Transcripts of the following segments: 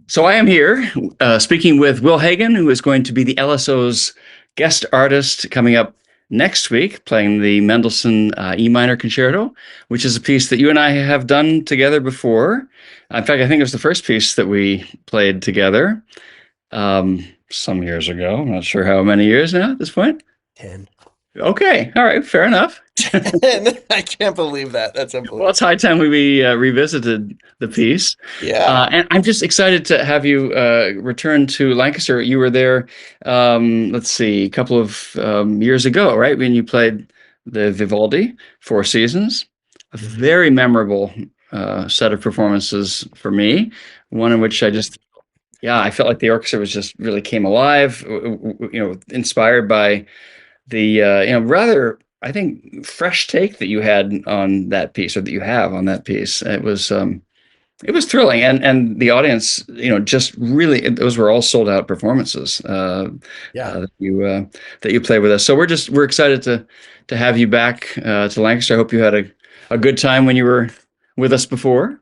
So I am here speaking with Will Hagen, who is going to be the LSO's guest artist coming up next week, playing the Mendelssohn E minor concerto, which is a piece that you and I have done together before. In fact, I think it was the first piece that we played together some years ago. I'm not sure how many years now at this point. 10. Okay, all right, fair enough. 10. I can't believe that. That's Well, unbelievable. it's high time we revisited the piece. Yeah. And I'm just excited to have you return to Lancaster. You were there, let's see, a couple of years ago, right? When you played the Vivaldi Four Seasons. A very memorable set of performances for me. One in which yeah, I felt like the orchestra was just really came alive, inspired by the rather I think fresh take that you had on that piece or that you have on that piece. It was thrilling, and the audience, just really those were all sold out performances Yeah. that you played with us. So we're excited to have you back to Lancaster. I hope you had a good time when you were with us before.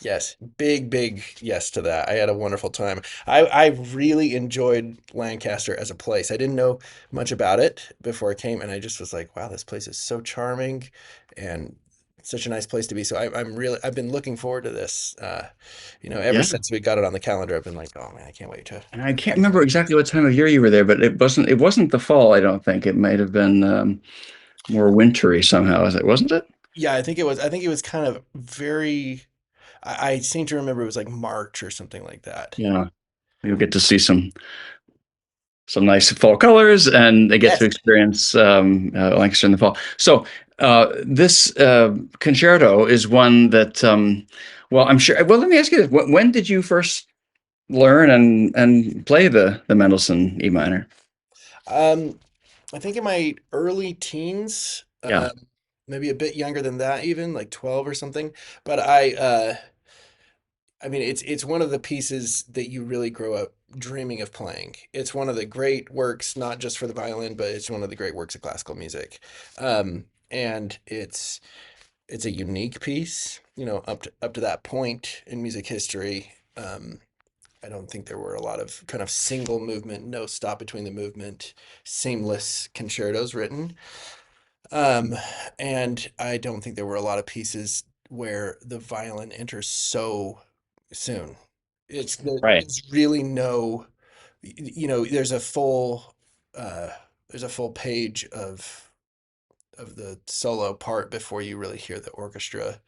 Yes. Big, big yes to that. I had a wonderful time. I really enjoyed Lancaster as a place. I didn't know much about it before I came, and I just was like, wow, this place is so charming and such a nice place to be. So I've been looking forward to this. Ever Yeah, since we got it on the calendar, I've been like, oh man, I can't wait to and I can't get to remember Lancaster. exactly what time of year you were there, but it wasn't the fall. I don't think it might have been more wintry somehow. Is it? Wasn't it? Yeah, I think it was kind of very. I seem to remember it was like March or something like that. Yeah, you'll get to see some nice fall colors, and they get to Yes. experience Lancaster in the fall. So this concerto is one that, well, I'm sure. Well, let me ask you this: when did you first learn and play the Mendelssohn E minor? Um, I think in my early teens, Yeah, maybe a bit younger than that, even like 12 or something. But I mean, it's one of the pieces that you really grow up dreaming of playing. It's one of the great works, not just for the violin, but it's one of the great works of classical music. And it's a unique piece, up to that point in music history. I don't think there were a lot of kind of single movement, no stop between the movement, seamless concertos written. Um, and I don't think there were a lot of pieces where the violin enters so soon. right. There's really no, uh, there's a full page of the solo part before you really hear the orchestra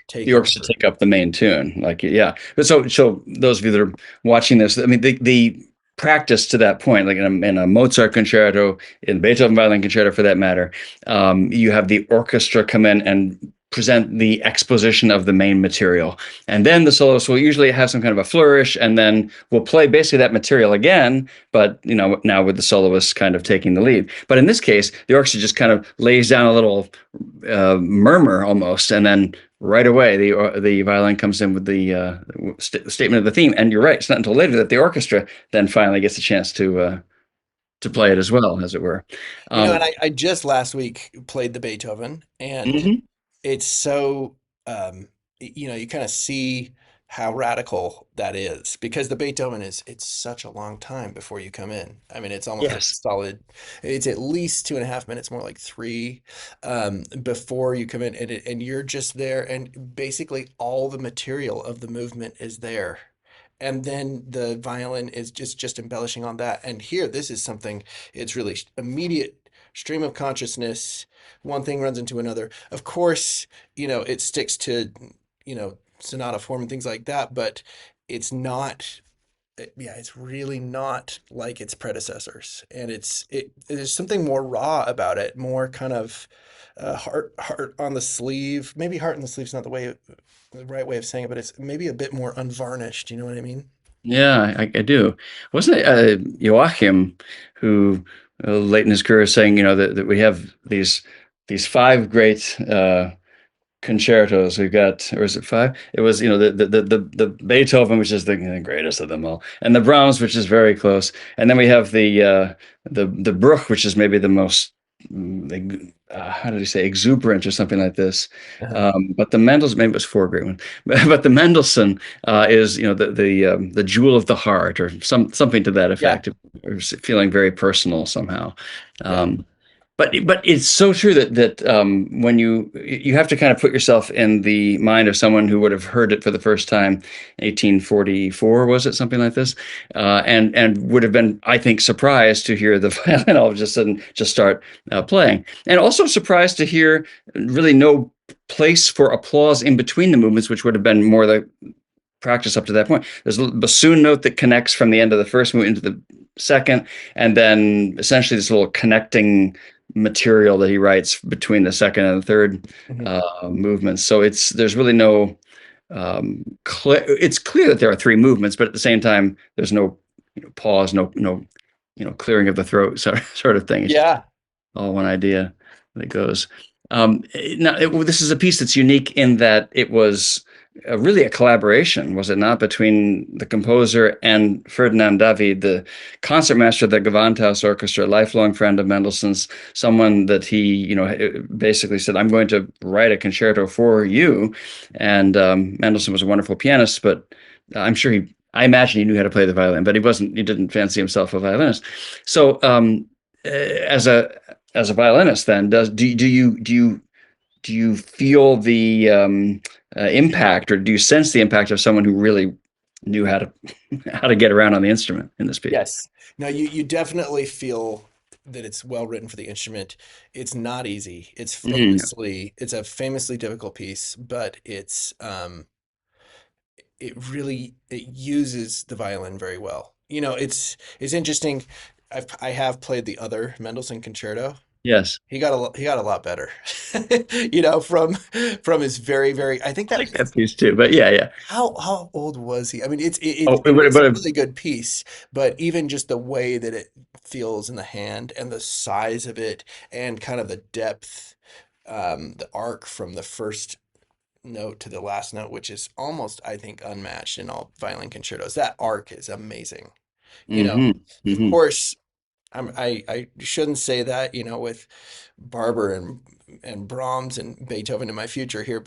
take The orchestra over. take up the main tune, like yeah. But so those of you that are watching this, I mean, the practice to that point, like in a Mozart concerto, in Beethoven violin concerto for that matter, you have the orchestra come in and present the exposition of the main material, and then the soloist will usually have some kind of a flourish, and then we'll play basically that material again, but now with the soloist kind of taking the lead. But in this case, the orchestra just kind of lays down a little murmur almost, and then right away the violin comes in with the statement of the theme. And you're right; it's not until later that the orchestra then finally gets a chance to play it as well, as it were. And Um, I just last week played the Beethoven, and mhm. it's so you kind of see how radical that is because the Beethoven it's such a long time before you come in. I mean, it's almost like Yes, solid. It's at least 2.5 minutes, more like three, before you come in, and you're just there, and basically all the material of the movement is there. And then the violin is just embellishing on that. And here, this is something, it's really immediate stream of consciousness. One thing runs into another. Of course, it sticks to, sonata form and things like that, but it's not, yeah, it's really not like its predecessors. And there's something more raw about it, more kind of heart on the sleeve. Maybe heart on the sleeve is not the right way of saying it, but it's maybe a bit more unvarnished. You know what I mean? yeah, I do. Wasn't it Joachim who, late in his career, saying that we have these five great concertos. We've got, or is it five? It was, the Beethoven, which is the greatest of them all, and the Brahms, which is very close, and then we have the Bruch, which is maybe the most how did he say, exuberant or something like this. Uh-huh. But the Mendelssohn, maybe it was four great one, but the Mendelssohn is, the jewel of the heart, or something to that Yeah, effect, or feeling very personal somehow. yeah. Um, but it's so true that when you have to kind of put yourself in the mind of someone who would have heard it for the first time, 1844, was it something like this, and would have been, I think, surprised to hear the violin all of a sudden just start playing, and also surprised to hear really no place for applause in between the movements, which would have been more the practice up to that point. There's a bassoon note that connects from the end of the first movement into the second, and then essentially this little connecting material that he writes between the second and the third Mhm. movements. So there's really no it's clear that there are three movements, but at the same time, there's no pause, no clearing of the throat sort of thing. It's just Yeah. all one idea that goes. Now, this is a piece that's unique in that it was really a collaboration, was it not, between the composer and Ferdinand David, the concertmaster of the Gewandhaus Orchestra, a lifelong friend of Mendelssohn's, someone that he, basically said, "I'm going to write a concerto for you." And Mendelssohn was a wonderful pianist, but I imagine he knew how to play the violin, but he didn't fancy himself a violinist. So, as a violinist, then do you feel the impact, or do you sense the impact of someone who really knew how to how to get around on the instrument in this piece? Yes. No, you definitely feel that it's well written for the instrument. It's not easy. Mm, It's a famously difficult piece, but it uses the violin very well. It's interesting. I have played the other Mendelssohn concerto. yes, He got a lot better. From his very, very, I think I that like that piece too. But yeah, yeah. how old was he? I mean, Oh, it it would have, is a would have really good piece, but even just the way that it feels in the hand and the size of it and kind of the depth, the arc from the first note to the last note, which is almost, I think, unmatched in all violin concertos. That arc is amazing. You know, hmm of hmm course, I shouldn't say that, with Barber and Brahms and Beethoven in my future here,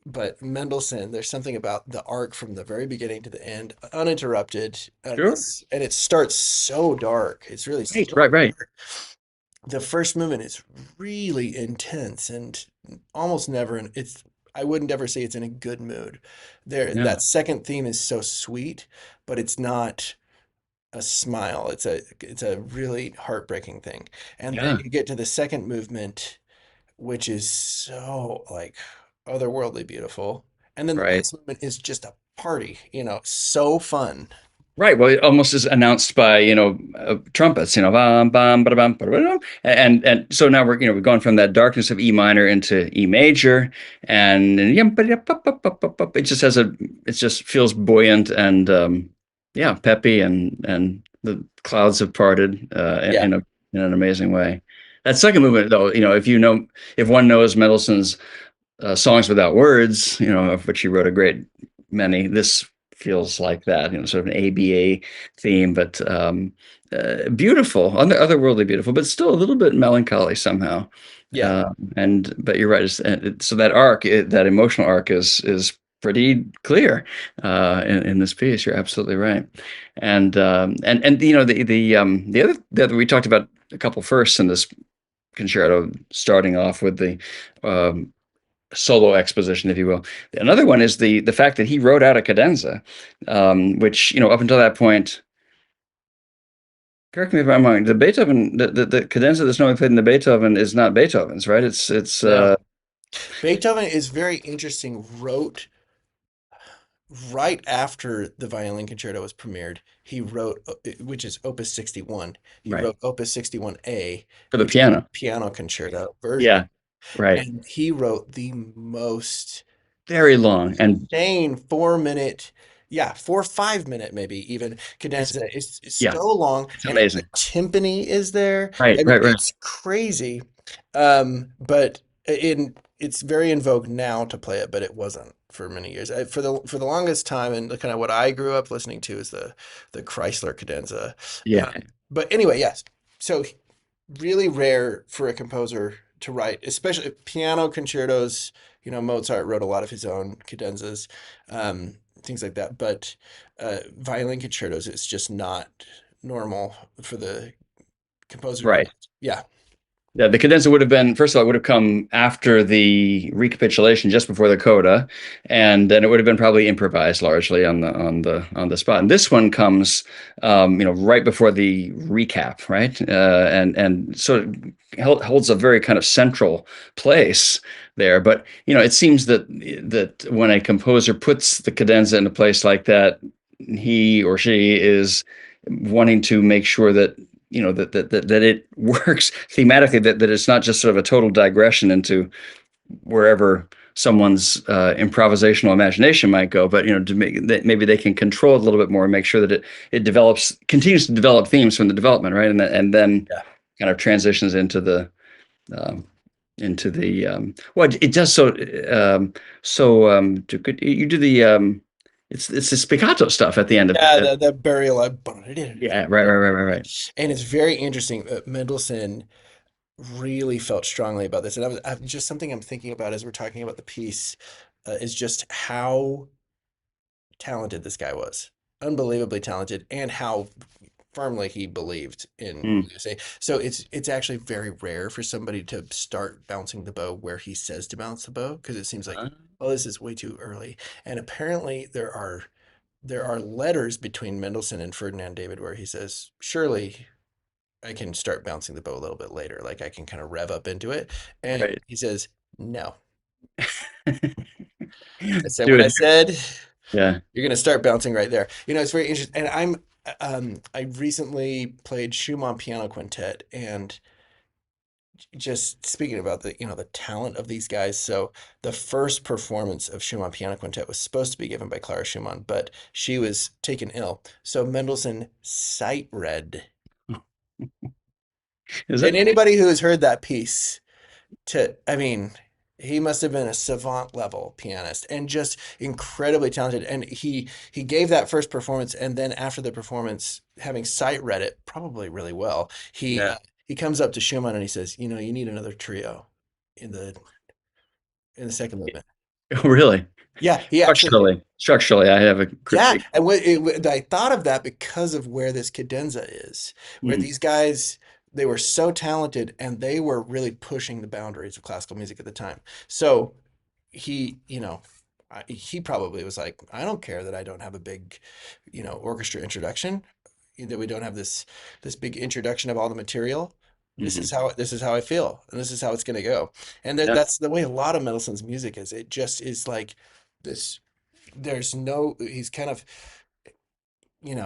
but Mendelssohn, there's something about the arc from the very beginning to the end, uninterrupted, Sure. and it starts so dark. It's really Right, so right, right. dark. The first movement is really intense and almost never I wouldn't ever say it's in a good mood. Yeah, That second theme is so sweet, but it's not a smile. It's a really heartbreaking thing. And then yeah, you get to the second movement, which is so like otherworldly beautiful. And then the right. last movement is just a party, so fun. Right. Well, it almost is announced by, trumpets, bam, bam, ba bam, ba and so now we've gone from that darkness of E minor into E major, and yum, ba, yup, up, up, up, up, up. It just feels buoyant and yeah, peppy, and the clouds have parted Yeah. in an amazing way. That second movement, though, if one knows Mendelssohn's songs without words, of which he wrote a great many. This feels like that, sort of an ABA theme, but beautiful, otherworldly beautiful, but still a little bit melancholy somehow. Yeah. But you're right. So that arc, that emotional arc, is pretty clear in this piece. You're absolutely right. And the other we talked about a couple firsts in this concerto, starting off with the um, solo exposition, if you will. Another one is the fact that he wrote out a cadenza, which up until that point. Correct me if I'm wrong. The cadenza that's normally played in the Beethoven is not Beethoven's, right? It's No. Beethoven is very interesting. Wrote right after the violin concerto was premiered, he wrote, which is Opus 61. He right wrote Opus 61A, for the which is piano. the piano concerto version. Yeah, right. And he wrote the most Very long, and insane 4 minute, yeah, 4 or 5 minute, maybe even it's cadenza. It's yeah, so long, it's and the amazing. timpani is there. Right, I mean, right, right. it's crazy. But it's very in vogue now to play it, but it wasn't for many years. For the longest time, and kind of what I grew up listening to is the Chrysler cadenza. Yeah, But anyway, yes. So really rare for a composer to write, especially piano concertos. Mozart wrote a lot of his own cadenzas, things like that. But violin concertos, it's just not normal for the composer to Right. write. Yeah, Yeah, the cadenza would have been, first of all, it would have come after the recapitulation, just before the coda, and then it would have been probably improvised largely on the spot. And this one comes, right before the recap, right? And so it holds a very kind of central place there. But it seems that when a composer puts the cadenza in a place like that, he or she is wanting to make sure that that it works thematically, that it's not just sort of a total digression into wherever someone's improvisational imagination might go, but to make that maybe they can control it a little bit more and make sure that it develops, continues to develop themes from the development, right, and then yeah, kind of transitions um, into the well, it does so you do the it's the spiccato stuff at the end of yeah. it. The burial, Yeah, right. and it's very interesting. Mendelssohn really felt strongly about this, and just something I'm thinking about as we're talking about the piece is just how talented this guy was, unbelievably talented, and how firmly he believed in what Mm. he was saying. So it's actually very rare for somebody to start bouncing the bow where he says to bounce the bow, because it seems like, oh, this is way too early. And apparently there are letters between Mendelssohn and Ferdinand David where he says, surely I can start bouncing the bow a little bit later, like I can kind of rev up into it. And Right. he says, no. I said, Do when I it. said Yeah. you're going to start bouncing right there. It's very interesting. And I recently played Schumann Piano Quintet, and just speaking about the talent of these guys. So the first performance of Schumann Piano Quintet was supposed to be given by Clara Schumann, but she was taken ill. So Mendelssohn sight read. Is that And anybody who has heard that piece, I mean, he must have been a savant level pianist and just incredibly talented. And he gave that first performance, and then after the performance, having sight read it probably really well, yeah. he comes up to Schumann and he says, you need another trio in the second movement. Oh, really? Yeah, he actually did. Structurally, I have a Yeah, critique. and I thought of that because of where this cadenza is, where Mm. these guys, they were so talented and they were really pushing the boundaries of classical music at the time. So he probably was like, I don't care that I don't have a big, orchestra introduction, that we don't have this big introduction of all the material. Mhm. This is how I feel, and this is how it's going to go. And Yeah, that's the way a lot of Mendelssohn's music is. It just is like this. He's kind of,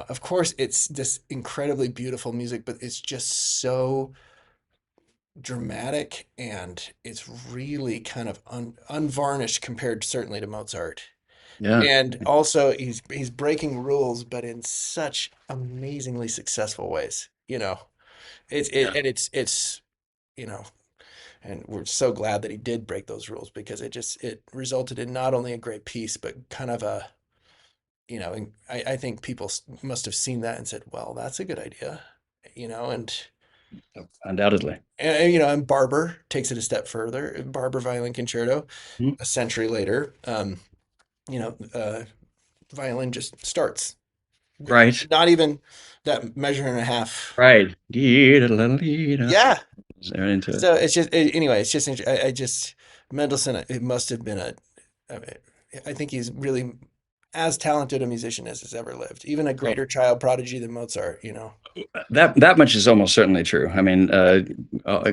of course, it's this incredibly beautiful music, but it's just so dramatic, and it's really kind of unvarnished compared certainly to Mozart. yeah, And also he's breaking rules, but in such amazingly successful ways. yeah. It's you know, and we're so glad that he did break those rules, because it resulted in not only a great piece, but kind of a, and I think people must have seen that and said, well, that's a good idea, you know, and Undoubtedly. and Barber takes it a step further. Barber Violin Concerto, Mhm. a century later, you know, uh, violin just starts. Right, Not even that measure and a half. right. Dee-da-da-da-dee-da. Yeah. Right into it. So it's just anyway. It's just I just Mendelssohn. It must have been I mean, I think he's really as talented a musician as has ever lived. Even a Oh, greater child prodigy than Mozart. that much is almost certainly true. I mean, Yeah. uh,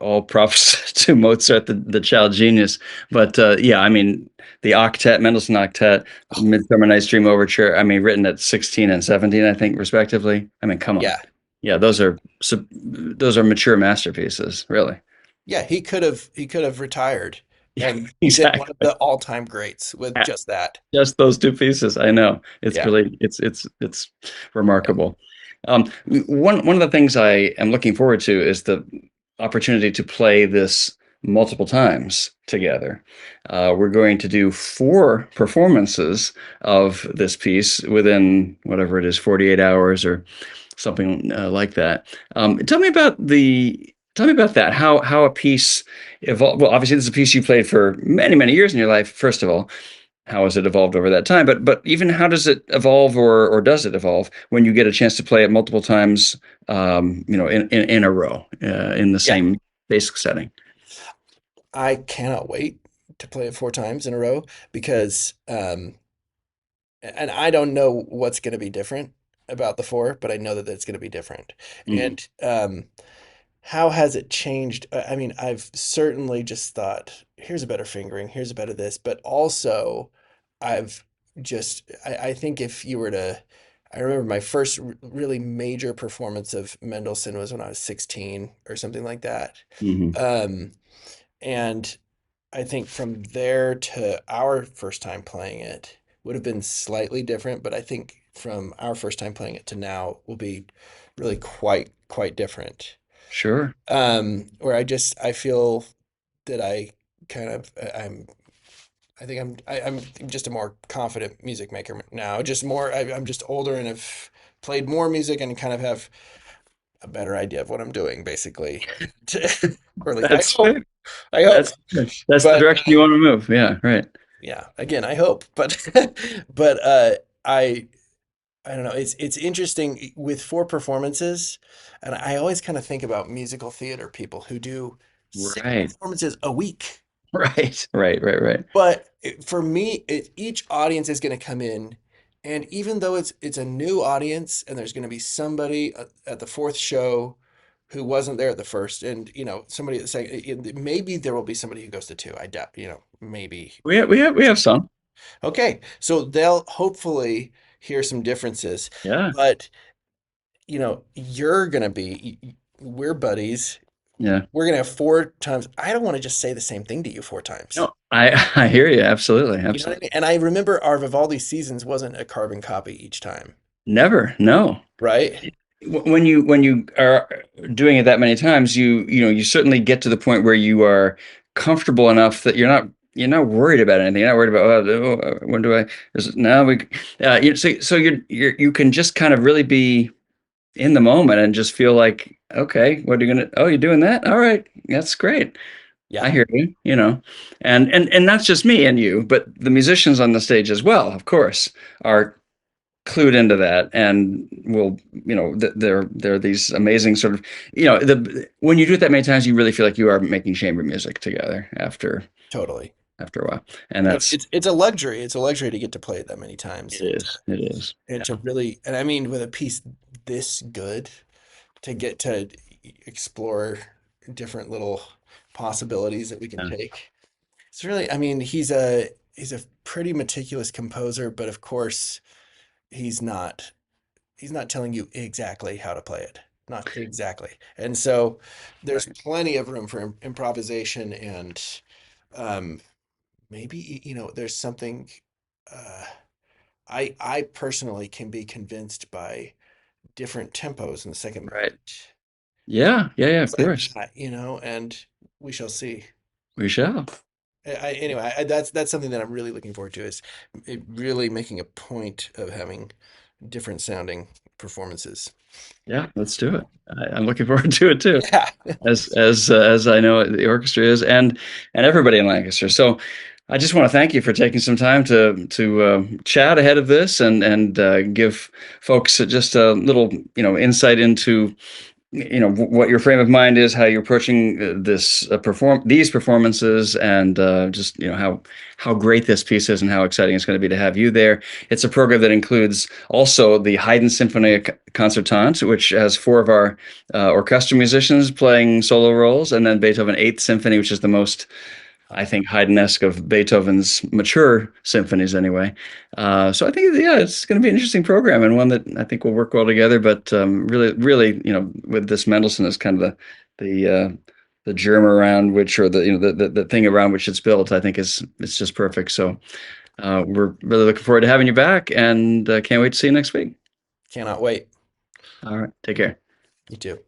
all props to Mozart, the child genius. But yeah, I mean, the octet, Mendelssohn octet, Oh, Midsummer Night's Dream Overture. I mean, written at 16 and 17, I think, respectively. I mean, come on. yeah. Yeah, those are mature masterpieces, really. Yeah. He could have retired and been one of Exactly. the all time greats with just that. Just those two pieces. I know. It's Yeah. really it's Yep. remarkable. One of the things I am looking forward to is the opportunity to play this multiple times together. We're going to do four performances of this piece within whatever it is, 48 hours or something like that. Tell me about Tell me about that. How a piece evolved. Well, obviously, this is a piece you played for many, many years in your life. First of all, how has it evolved over that time? But even how does it evolve, or does it evolve when you get a chance to play it multiple times, in a row, in the Yeah. same basic setting? I cannot wait to play it 4 times in a row because and I don't know what's going to be different about the four, but I know that it's going to be different. Mhm. And how has it changed? I mean, I've certainly just thought, here's a better fingering, here's a better this, but also I've I think if you were to, I remember my first really major performance of Mendelssohn was when I was 16 or something like that. Mhm. Um, and I think from there to our first time playing it would have been slightly different, but I think from our first time playing it to now will be really quite different. Sure. Where I feel that I kind of I think I'm just a more confident music maker now. Just more I'm just older and have played more music and kind of have a better idea of what I'm doing, basically. Or at least I That's hope. good. I hope. That's the But direction you want to move. Yeah. Right. yeah, again, I hope. But but I I don't know. It's interesting with 4 performances, and I always kind of think about musical theater people who do 6 performances a week. Right. Right. Right. Right. But for me, each audience is going to come in, and even though it's a new audience, and there's going to be somebody at the fourth show who wasn't there at the first, and somebody that's saying maybe there will be somebody who goes to two. I doubt, maybe. We have some. Okay, so they'll hopefully hear some differences, Yeah. but you're gonna be, we're buddies. Yeah. We're gonna have 4 times. I don't want to just say the same thing to you 4 times. No, I hear you. Absolutely. You know what I Absolutely. mean? And I remember our Vivaldi seasons wasn't a carbon copy each time, Never. No. right? When you are doing it that many times, you certainly get to the point where you are comfortable enough that you're not worried about anything. You're not worried about, when do I now we so you can just kind of really be in the moment and just feel like, okay, what are you gonna, oh, you're doing that, all right, that's great. I Yeah, hear you. And that's just me and you, but the musicians on the stage as well, of course, are clued into that, and will, they're these amazing sort of, the when you do it that many times, you really feel like you are making chamber music together totally. after a while. And that's It's a luxury. It's a luxury to get to play it that many times, it is. It is. and Yeah. to really, and I mean, with a piece this good, to get to explore different little possibilities that we can Yeah. take. It's really, I mean, he's a pretty meticulous composer, but of course, he's not he's not telling you exactly how to play it. Not exactly. And so there's Right. plenty of room for improvisation and um maybe there's something uh I personally can be convinced by different tempos in the second Right. movement. Yeah. Yeah. Yeah. Of Things like course. that, and we shall see. We shall. Anyway, that's something that I'm really looking forward to is really making a point of having different sounding performances. Yeah. Let's do it. I'm looking forward to it too. Yeah, As I know the orchestra is, and everybody in Lancaster. So I just want to thank you for taking some time to chat ahead of this, and give folks just a little, insight into, what your frame of mind is, how you're approaching this perform these performances, and just, how great this piece is, and how exciting it's going to be to have you there. It's a program that includes also the Haydn Symphony Concertante, which has four of our orchestra musicians playing solo roles, and then Beethoven Eighth Symphony, which is the most, I think, Haydn-esque of Beethoven's mature symphonies, anyway. So I think, yeah, it's going to be an interesting program, and one that I think will work well together. But really, really, with this Mendelssohn as kind of the germ around which, or the thing around which it's built, I think it's just perfect. So we're really looking forward to having you back, and can't wait to see you next week. cannot wait. All right, take care. You too.